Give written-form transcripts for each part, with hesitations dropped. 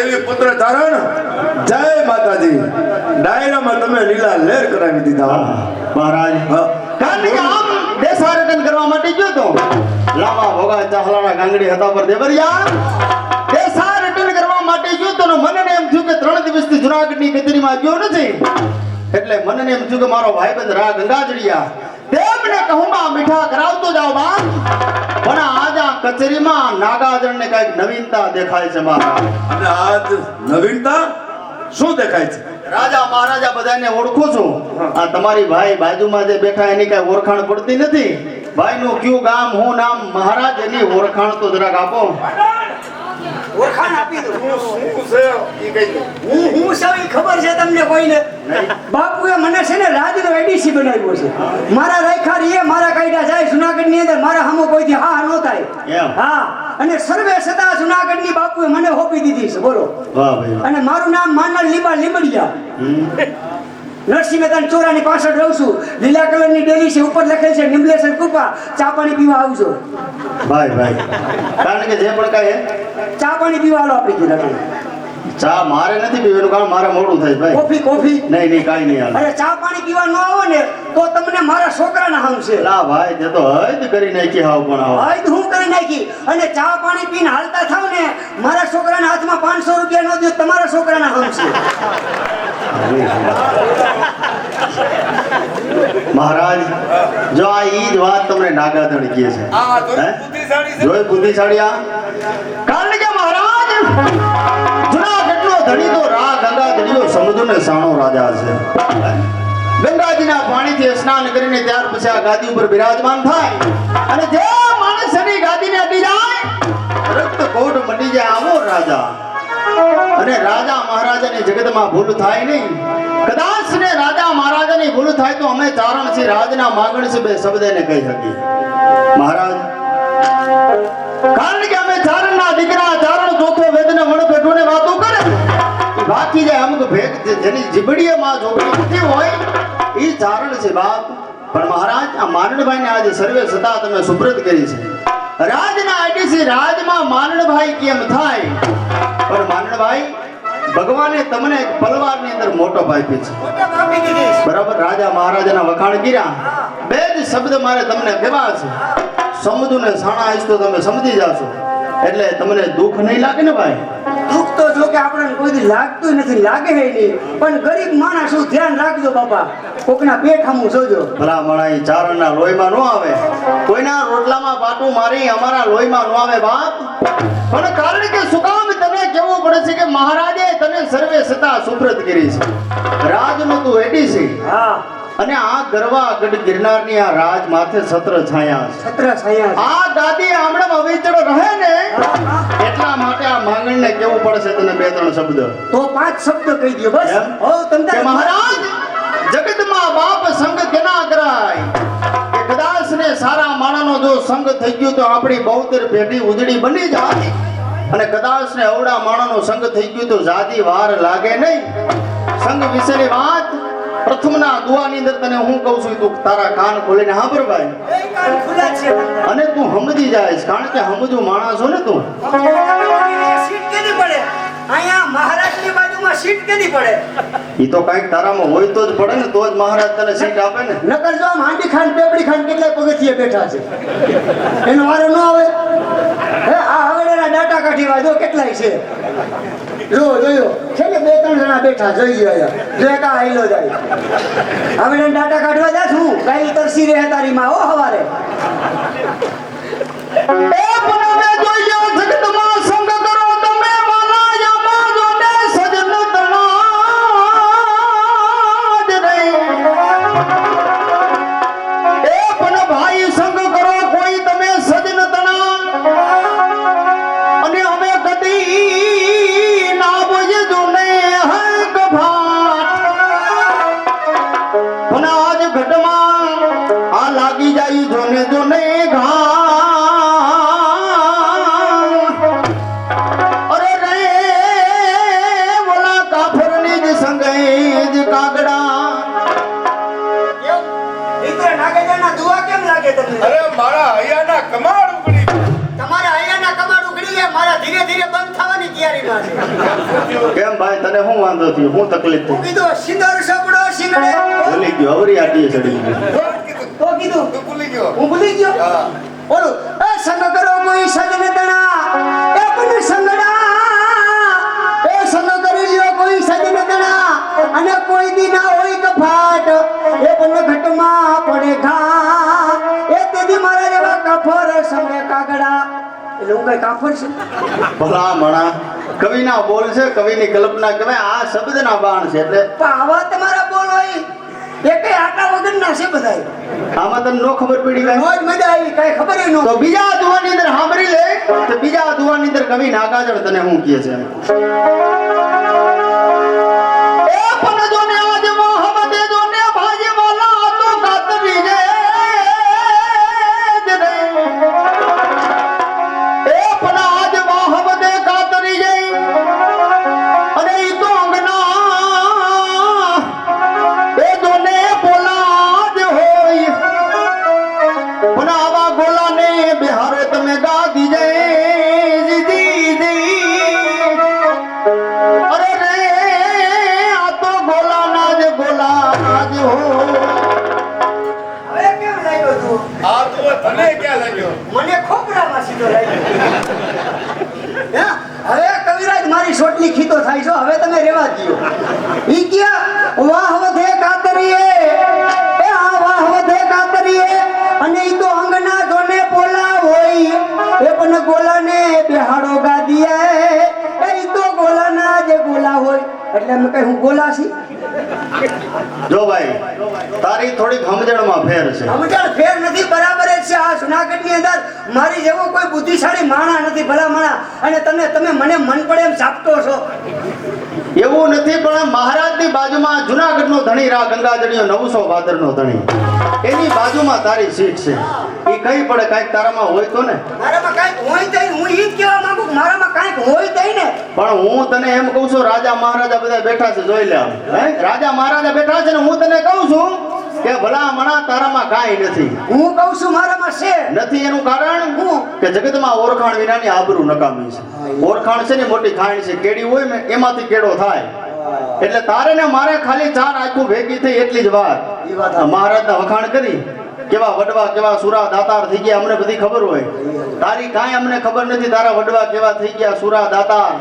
દેવી પુત્ર ધારણ જય માતાજી ડાયરામાં તમે લીલા લેર કરાવી દીધા મહારાજ કારણ કે આમ દેશાટન કરવા માટે ગયો તો લાંબા ભોગા ચાહલાના ગાંગડી હતા પર દેવરિયા દેશાટન કરવા માટે ગયો તો મને એમ થયું કે 3 દિવસથી જુનાગઢની કચેરીમાં ગયો નથી એટલે મને એમ થયું કે મારો ભાઈબંધ રા ગંગાજળિયા તેમને કહુંમાં મીઠા કરાવતો જાવ બા પણ આજ આ કચેરીમાં નાગાજળને કઈક નવીનતા દેખાય છે મહારાજ અને આજ નવીનતા શું દેખાય છે રાજા મહારાજા બધાને ઓળખું છું આ તમારી ભાઈ બાજુમાં જે બેઠા એની કઈ ઓળખાણ પડતી નથી ભાઈ નું કયું ગામ હું નામ મહારાજ એની ઓળખાણ તો જરાક આપો ઓળખાણ આપી દો હું સૌ ખબર છે તમને કોઈને બાપુએ મને છે ને રાજનો એડીસી બનાવ્યો છે મારા રાયખારી એ મારા કાયદા જાય જુનાગઢ ની અંદર મારા હમો કોઈથી હા ન થાય હા અને સર્વે સદા જુનાગઢ ની બાપુએ મને હોપી દીધી છે બોલો વાહ ભાઈ અને મારું નામ માનલ લીબા લીંબડિયા નરસિંહ મહેતા ચોરાની પાછળ રહું છું લીલા કલરની ડેલી છે ઉપર લખેલ છે નિમલેશન કૃપા ચા પાણી પીવા આવજો ભાઈ ભાઈ કારણ કે જે પણ કાંઈ ચા પાણી પીવા આલો આપણી ઘરે ચા મારે નથી પીવાનું કારણ મારે મોડું થાય ભાઈ કોફી કોફી નહીં કાંઈ નહીં હાલે અરે ચા પાણી પીવા ન આવો ને તો તમને મારા છોકરાના હમ છે લા ભાઈ તે તો હદ કરી નાખી હાવ પણ આવો હદ હું કરી નાખી અને ચા પાણી પીને હાલતા થાવ ને મારા છોકરાના હાથમાં 500 રૂપિયા નો દો તમારા છોકરાના હમ છે મહારાજ જો આ ઈ જ વાત તમને નાગાધણ કહે છે જોઈ બુદ્ધિશાળી કારણ કે મહારાજ જુનાગઢનો ધણી તો રા ગંગા ધણીઓ સમુદ્રને સાણો રાજા છે ગંગાજીના પાણીથી સ્નાન કરીને ત્યાર પછી આ ગાદી ઉપર બિરાજમાન થાય અને જે માણસ એની ગાદીને અડી જાય રક્ત કોટ મટી જાય આવો રાજા અને રાજા મહારાજાની જગતમાં ભૂલ થાય નહીં કદાચ ને રાજા મહારાજાની ભૂલ થાય તો અમે ચારણ છે રાજના માગણ છે બે શબ્દને કહી શકીએ મહારાજ કારણ કે અમે ચારણના દીકરા ચારણ જોખો વેદને વણ પેટોને વાતો કરે બાકી જે અમુક ભેગ જેની જીબડીમાં જોગણી નથી હોય એ ચારણ છે બાપ પણ મહારાજ આ માનણભાઈને આજે સર્વે સદા તમે સુપ્રત કરી છે રાજના આઈડીસી રાજમાં માનણભાઈ કેમ થાય પણ માનણભાઈ ભગવાને તમને એક પલવારની અંદર મોટો આપ્યો છે બરાબર રાજા મહારાજાના વખાણ કર્યા બે જ શબ્દ મારે તમને કહેવા છે સમુદ્રને સાણા આવીશ તો તમે સમજી જાશો એટલે તમને દુઃખ નહીં લાગે ને ભાઈ દુઃખ તો જો કે આપણને કોઈ લાગતું નથી લાગે નહીં પણ ગરીબ માણસ શું ધ્યાન રાખજો બાપા કોકના પેટ હમું જોજો ભલા મણાઈ ચારણના લોહીમાં ન આવે કોઈના રોટલામાં પાટું મારી અમારા લોહીમાં ન આવે બાપ પણ કારણ કે શું કામ તને કેવું પડે છે કે મહારાજે તને સર્વે સત્તા સુપ્રત કરી છે રાજનું તું એડી છે હા અને આ ગરવા ગઢ ગિરનારની આ રાજ માથે છત્ર છાયા આ ગાદી આમણે અવિચળ રહે ને એટલા માટે આ માંગણને કેવું પડશે તને 2-3 શબ્દ તો 5 શબ્દ કહી દયો બસ ઓ તમને કે મહારાજ જગતમાં બાપ સંગ કેના કરાય કે કદાચ ને સારા માણસનો જો સંગ થઈ ગયો તો આપણી બહુતર પેઢી ઉજળી બની જાય અને કદાચ ને અવડા માણસનો સંગ થઈ ગયો તો જાદી વાર લાગે નહીં સંગ વિશેની વાત પ્રથમના દુઆની અંદર તને હું કહું છું તું તારા કાન ખોલીને સાંભળ ભાઈ એ કાન ખુલ્લા છે અને તું સમજી જાય કારણ કે સમજુ માણસ છો ને તું સીટ કેની પડે અહીંયા મહારાજની બાજુમાં સીટ કેની પડે ઈ તો કાઈક તારામાં હોય તો જ પડે ને તો જ મહારાજ તને સીટ આપે ને નકર જો હાંડી ખાન પેપડી ખાન કેટલાય પગથિયે બેઠા છે એનો વારો ન આવે હે આ હવેડાના ડાટા કાઢી વાજો કેટલાય છે જોયો છે ને 2-3 જણા બેઠા જોઈ ગયા જો એકા આઈલો જાય હવે ડાટા કાઢવા જા છું કાઈ તરસી રહે તારી માં ઓ હવારે એ બનાવે જોયો જગતમાં સંગ કરો તમે વાલા યામા જોને સજન તણા જ નહીં એ પણ ભાઈ સંગ કરો કોઈ તમે સજન તણા અને અમે કદી ના બોય જોને હર કભાટ પણ આજ ઘટમાં આ લાગી જાય જોને જોને ઘા અરે મારા હૈયાના કમાડ ઉગડી તમારા હૈયાના કમાડ ઉગડી છે મારા ધીરે ધીરે બંધ થવાની તૈયારીમાં છે કેમ ભાઈ તને શું વાંધો થયો શું તકલીફ હું થઈ કીધું સિંદર સપડો સિંગડે ભૂલી ગયો અવરી આટીએ ચડી ગયો તો કીધું તું ભૂલી ગયો હું ભૂલી ગયો હા. બોલો એ સંગ કરો કોઈ સજન તણા એ પણ સંગડા એ સંગ કરી લ્યો કોઈ સજન તણા અને કોઈ દી ના હોય કફાટ એ પણ ઘટમાં પડે ઘા એ તેદી મારા જેવા કફર સંગે કાગડા એટલે હું કઈ કાફર છે ભલા મણા કવિના બોલ છે કવિની કલ્પના કહેવાય આ શબ્દના બાણ છે એટલે પણ આવા તમારા બોલ હોય એ કઈ આટા વગર ના છે બધાય આમાં તને નો ખબર પડી ગઈ રોજ મજા આવી કઈ ખબર ય તો નો બીજા દુવાની અંદર સાંભળી લે તો બીજા દુવાની અંદર કવિ નાગાજળ તને શું કહે છે એ પણ જોને આજ મોહમ્મદ જોને ભાજી વાલા તો કાતરી જે રે એ પણ આજ મોહમ્મદ કાતરી જે અને ઈ તો અંગના એ જોને બોલા જ હોય પણ આવા ગોલાને બિહારો તમે ગાદી જય અરે રે આ તો ગોલાના જ હો હવે કેમ લાગ્યો તું આ તું તને ક્યાં લાગ્યો મને ખોપરામાં સીધો લાગ્યો હે? હવે કવિરાજ મારી સોટલી ખીતો થાય છો હવે તમે રેવા દો ઈ ક્યાં વાહ વધે કાતરીએ એ આ વાહ વધે કાતરીએ અને ઈ તો અંગના જોને પોલા હોય એ પણ ગોલાને બેહાડો ગાદીએ એ ઈ તો ગોલાના જે ગોલા હોય એટલે અમે કઈ હું ગોલા છી જો ભાઈ તારી થોડીક સમજણમાં ફેર છે સમજણ ફેર નથી બરાબર જ છે આ જુનાગઢની અંદર મારી જેવો કોઈ બુદ્ધિશાળી માણા નથી ભલા માણા અને તમે મને મન પડે એમ ચાપતો છો એવું નથી પણ મહારાજની બાજુમાં જુનાગઢનો ધણી રા ગંગાજળીયો 900 ભાદરનો ધણી એની બાજુમાં તારી સીટ છે એ કઈ પડે કાંઈક તારામાં હોય તો ને મારામાં કાંઈક હોય તઈ હું ઈ જ કહેવા માંગુ કે મારામાં કાંઈક હોય તઈ ને પણ હું તને એમ કહું છું રાજા મહારાજા બધા બેઠા છે જોઈ લે આમ. હે રાજા મહારાજા બેઠા છે ને હું તને કહું છું કે ભલા મણા તારામાં કાંઈ નથી હું કહું છું મારામાં છે નથી એનું કારણ હું? કે જગતમાં ઓળખાણ વિનાની આબરૂ નકામી છે ઓળખાણ છે ને મોટી ખાણ છે કેડી હોય ને એમાંથી કેડો થાય એટલે તારે ને મારે ખાલી 4 આંખો ભેગી થઈ એટલી જ વાત ઈ વાત મહારાજના વખાણ કરી કેવા વડવા કેવા સુરા દાતાર થઈ ગયા અમને બધી ખબર હોય તારી કાંઈ અમને ખબર નથી તારા વડવા કેવા થઈ ગયા સુરા દાતાર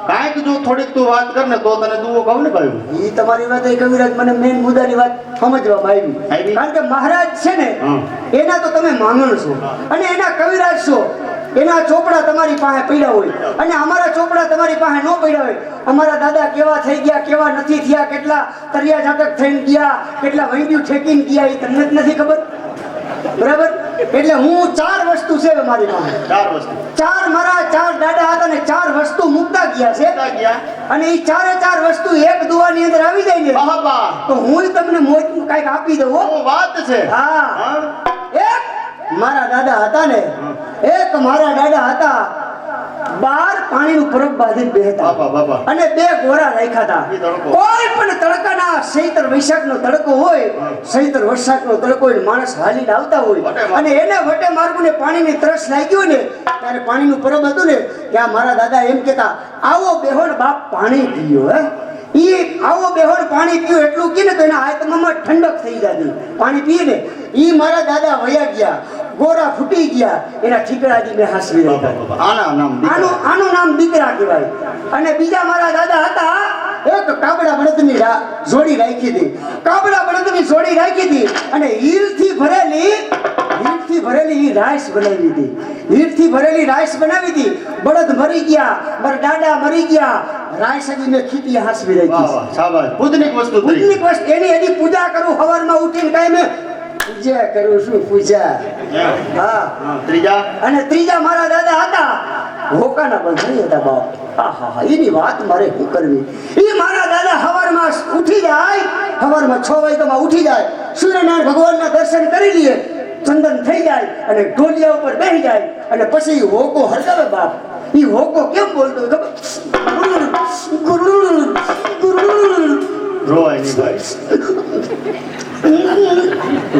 કાંઈક જો થોડીક તું વાત કર ને તો તને દુઓ કહું ને ભાઈ ઈ તમારી વાત એ કવિરાજ મને મેન મુદ્દાની વાત સમજવામાં આવી આવી? કારણ કે મહારાજ છે ને હમ. એના તો તમે માંગણ છો અને એના કવિરાજ છો એના ચોપડા તમારી પાસે પડ્યા હોય અને અમારા ચોપડા તમારી પાસે ન પડ્યા હોય અમારા દાદા કેવા થઈ ગયા કેવા નથી થયા કેટલા તરિયા ઝાટક થઈને ગયા કેટલા વૈદ્યુ ઠેકીને ગયા એ તમને જ નથી ખબર બરાબર એટલે હું 4 વસ્તુ છે મારી પાસે 4 વસ્તુ 4 મારા 4 દાદા હતા ને 4 વસ્તુ મુકતા ગયા છે ક્યાં ગયા અને એ 4 વસ્તુ એક દુવાની અંદર આવી જાય ને બાબા તો હું તમને મોજનું કાંઈક આપી દઉં હો. શું વાત છે હા હા? એક મારા દાદા હતા ને એક મારા દાદા હતા 12 પાણીનું પરબ બાંધીને બેહતા બાબા અને 2 ગોરા રાખ્યા ઈ તડકો. હતા કોઈ પણ તડકાના ચૈત્ર વૈશાખનો તડકો હોય ચૈત્ર વૈશાખનો તડકો હોય ને માણસ હાલીને આવતા હોય વટે માર્ગ. અને એને વટે માર્ગુને પાણીની તરસ લાગી હોય ને ત્યારે પાણીનું પરબ હતું ને ત્યાં મારા દાદા એમ કહેતા આવો બેહો ને બાપ પાણી પીયો હે ઈ આવો બેહોર પાણી પીયું એટલું કીને તો એના આત્મામાં ઠંડક થઈ જતી પાણી પીએ ને ઈ મારા દાદા વયા ગયા ગોરા ફૂટી ગયા એના ઠીકરાજી મેં હાસવી રહ્યા આના નામ દીકરા. આનું નામ દીકરા કહેવાય અને બીજા મારા દાદા હતા એક કાબડા બળદની જોડી રાખી હતી કાબડા બળદની જોડી રાખી હતી અને હીરથી ભરેલી ઈ રાઈસ બનાવી હતી હીરથી ભરેલી રાઈસ બનાવી હતી બળદ મરી ગયા મારા દાદા મરી ગયા રાઈસ હજી મેં ખીટી હાસવી વાહ રાખી વાહ શાબાશ પૂજનિક વસ્તુ થઈ પૂજનિક વસ્તુ એની હજી પૂજા કરું સવારમાં ઉઠીને કાંઈ મેં પૂજા કરું છું પૂજા હા હા, ત્રીજા અને ત્રીજા મારા દાદા હતા હોકાના બંધાઈ હતા બાપ આહા એની વાત મારે શું કરવી ઈ મારા દાદા સવારમાં ઉઠી જાય સવારમાં 6 વાગ્યામાં ઉઠી જાય સૂર્યનારાયણ ભગવાનના દર્શન કરી લઈએ ચંદન થઈ જાય અને ઢોલિયા ઉપર બેસી જાય અને પછી ઈ હોકો હરગાવે બાપ ઈ હોકો કેમ બોલતો હોય ખબર રોવાય નહીં ભાઈ,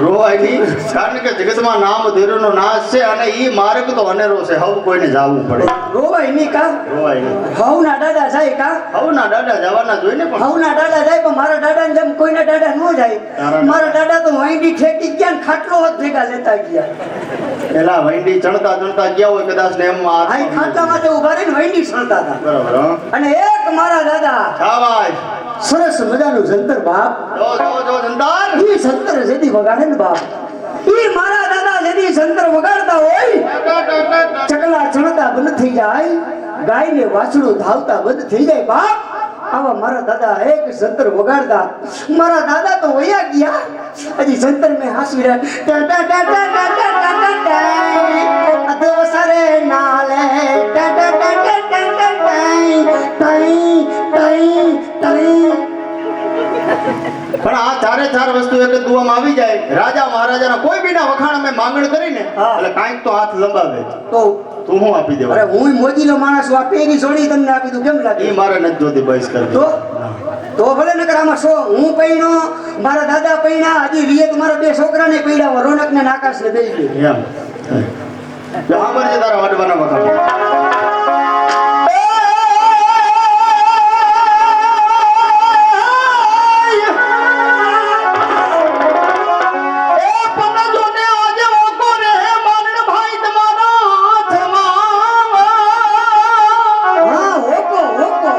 રોવાય નહીં. કારણ કે જગતમાં નામ ધીરુનો નાશ છે અને ઈ માર્ગ તો અનેરો છે. હવ કોઈને જાવું પડે. રોવાય નહીં કા રોવાય નહીં. હવના દાદા જાય કા હવના દાદા જવાના જોઈને પણ હવના દાદા જાય પણ મારા દાદાને જેમ કોઈના દાદા ન જાય. મારા દાદા તો વાંડી ઠેકી ગયા ને ખાટલો હોત ભેગા લેતા ગયા. પેલા વૈંડી ચણતા ચણતા ગયા હોય કદાચ ને એમ આ ખાટલામાં તો ઉભા રહીને વાંડી સળતા હતા. બરાબર. હં? અને એક મારા દાદા શાબાશ. સરસ મજાનું જંતર બાપ જો જંતર. ઈ સંતર જેદી વગાડે ને બાપ, ઈ મારા દાદા જેદી સંતર વગાડતા હોય ચકલા ચણતા બંધ થઈ જાય, ગાય ને વાછડું ધાવતા બંધ થઈ જાય બાપ. આવા મારા દાદા એક સંતર વગાડતા. મારા દાદા તો વયા ગયા, હજી સંતર મેં હાસવી રહ્યા અધો સરે નાલે પણ આ ચારે ચાર વસ્તુ એક જ દુવામાં આવી જાય. રાજા મહારાજાના કોઈ બીના વખાણ અમે માંગણ કરીને એટલે કાંઈક તો હાથ લંબાવે. તો તું હું આપી અરે દેવા. હું મોજીલો માણસ છું, આ પેરી સોડી તમને આપી દઉં કેમ લાગે? ઈ મારે નથી જોતી બસ કરી. તો ભલે નકર આમાં શો હું પૈણો, મારા દાદા પૈણા, હજી વિયત મારા બે છોકરાને પૈડાવા, રોનક ને આકાશ ને બેઈ ગઈ. એમ હા મરજે તારા વાડવાના વખાણ. હા ઓકો ઓકો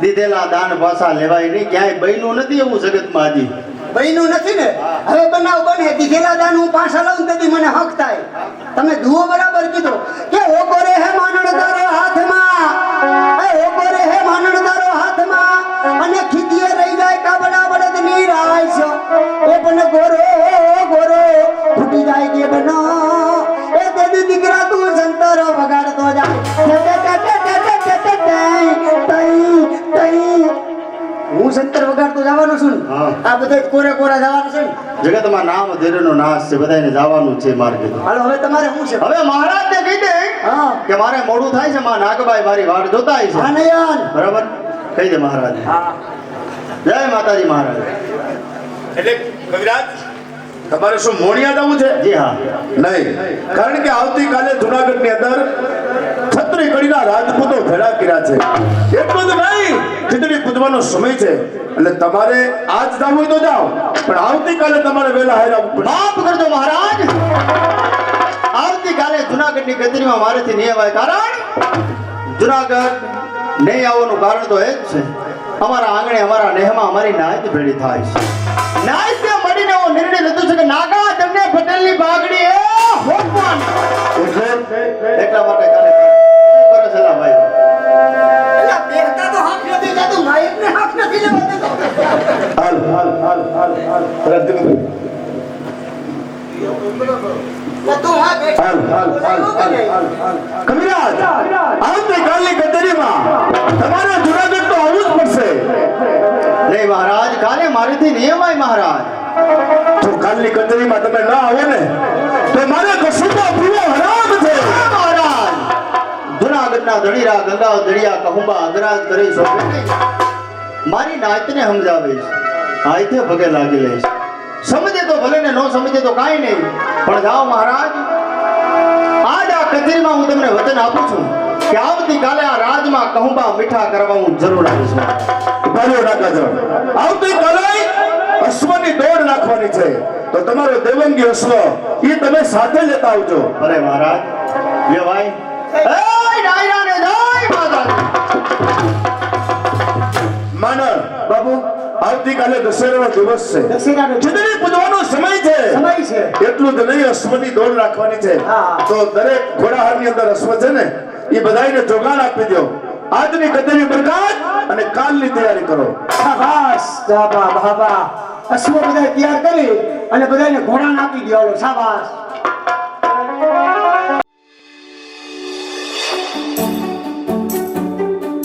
દીધેલા દાન પાછા લેવાય નહીં. ક્યાંય બન્યું નથી એવું જગતમાં હજી. બહેનું નથી ને, હવે બનાવ બને દીધેલા દાન હું પાછા લઉં તેથી મને હક થાય. તમે જુઓ બરાબર કીધો કે ઓકો રે હે માનણ તારો હાથમાં, એ ઓકો રે હે માનણ તારો હાથમાં, અને ખીજીએ રહી જાય કાબડા બળદ ની રાશ, એ પણ ગોરો ગોરો ફૂટી જાય કે બનો, એ દેદી દીકરા તું સંતર વગાડતો જાય. હું સંતર વગાડતો જવાનો છું ને, હા. આ બધા કોરે કોરા જવાનું છે ને. જગતમાં નામ ધીરેનો નાશ છે. બધાને જવાનું છે માર્ગે. હાલો હવે તમારે શું છે? હવે મહારાજને કહી દે હા કે મારે મોડું થાય છે. માં નાગબાઈ મારી વાટ જોતા હા છે. નયન. બરાબર કહી દે મહારાજ. હા જય માતાજી મહારાજ. એટલે કવિરાજ તમારે શું મોણિયા જવું છે? જી હા. નહીં, કારણ કે આવતીકાલે જુનાગઢની અંદર છત્રી કડીના રાજપૂતો ભેળા કર્યા છે. એટલું જ નહીં, ખીચડી પૂજવાનો સમય છે એટલે તમારે આજ જવું હોય તો જાઓ, પણ આવતીકાલે તમારે વહેલા હાજર આવવું પડે. માફ કરજો મહારાજ. આવતીકાલે જુનાગઢની કચેરીમાં મારેથી નહીં અવાય. કારણ જુનાગઢ નહીં આવવાનું કારણ તો એ જ છે, અમારા આંગણે અમારા નેહમાં અમારી નાયત ભેળી થાય છે. નાયતે મળીને એવો નિર્ણય લીધો છે કે નાગા જગને પટેલની બાગડી એ હોપવાની. એટલા માટે કાલે કરે છે લા ભાઈ. અલા બેહતા તો હાથ નથી જાતું, માઇકને હાથ નથી લેવા દેતો. હાલ હાલ હાલ હાલ હાલ રાજદીપભાઈ. તું હા બેઠ. હાલ હાલ હાલ હાલ હાલ. કવિરાજ, આવતીકાલની કચેરીમાં તમારે જુનાગઢ તો આવવું જ પડશે. નહીં મહારાજ, કાલે મારીથી નહીં અવાય મહારાજ. જો કાલની કચેરીમાં તમે ના આવો ને તો મારે કશુંબો પીવો હરામ છે. મહારાજ જુનાગઢના ધણીરા ગંગા દરિયા કહુંબા અગરાજ કરી શોભે નહીં. મારી નાયતને સમજાવીશ, આયતે પગે લાગી લઈશ. સમજે તો ભલે ને, નો સમજે તો કાંઈ નહીં. પણ જાઓ મહારાજ, આજ આ કચેરીમાં હું તમને વચન આપું છું કે આવતીકાલે આ રાજમાં કહુંબા મીઠા કરવા હું જરૂર આવીશ. ઉભાર્યો નાકાજો. આવતીકાલે અશ્વની દોડ નાખવાની છે તો તમારો દેવંગી અશ્વ એ તમે સાથે લેતા આવજો. અરે મહારાજ લે ભાઈ. એ ડાયરાને જય માતાજી. માનવ બાબુ આવતીકાલે દશેરાનો દિવસ છે, દશેરાનો ખીચડી પૂજવાનો સમય છે. સમય છે. એટલું જ નહીં, અશ્વની દોડ રાખવાની છે. હા. તો દરેક ઘોડાહારની અંદર અશ્વ છે ને એ બધાયને જોગાણ આપી દો. આજની કચેરી બરકાત અને કાલની તૈયારી કરો. શાબાશ બાબા બાબા. અશ્વ બધા તૈયાર કરી અને બધાને ઘોડા આપી દો. હાલો શાબાશ.